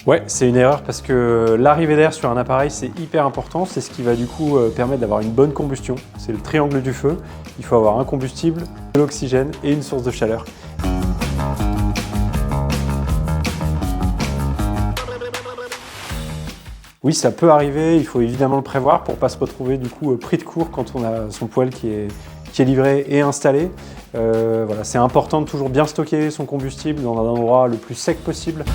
Ouais, c'est une erreur parce que l'arrivée d'air sur un appareil, c'est hyper important. C'est ce qui va du coup permettre d'avoir une bonne combustion. C'est le triangle du feu. Il faut avoir un combustible, de l'oxygène et une source de chaleur. Oui, ça peut arriver, il faut évidemment le prévoir pour ne pas se retrouver du coup pris de court quand on a son poêle qui est livré et installé. Voilà, c'est important de toujours bien stocker son combustible dans un endroit le plus sec possible.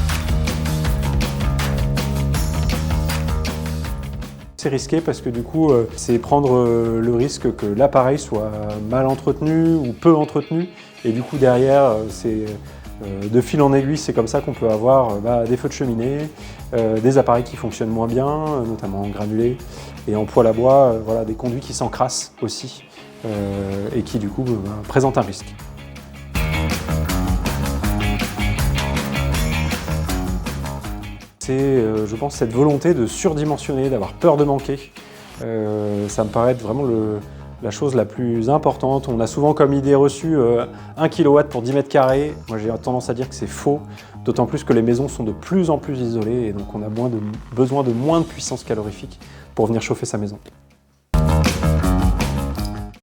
C'est risqué parce que du coup, c'est prendre le risque que l'appareil soit mal entretenu ou peu entretenu. Et du coup, derrière, c'est de fil en aiguille, c'est comme ça qu'on peut avoir des feux de cheminée, des appareils qui fonctionnent moins bien, notamment en granulés, et en poêle à bois, voilà, des conduits qui s'encrassent aussi, et qui du coup présentent un risque. C'est, je pense, cette volonté de surdimensionner, d'avoir peur de manquer. Ça me paraît être vraiment la chose la plus importante. On a souvent comme idée reçue 1 kW pour 10 mètres carrés. Moi j'ai tendance à dire que c'est faux, d'autant plus que les maisons sont de plus en plus isolées et donc on a besoin de moins de puissance calorifique pour venir chauffer sa maison.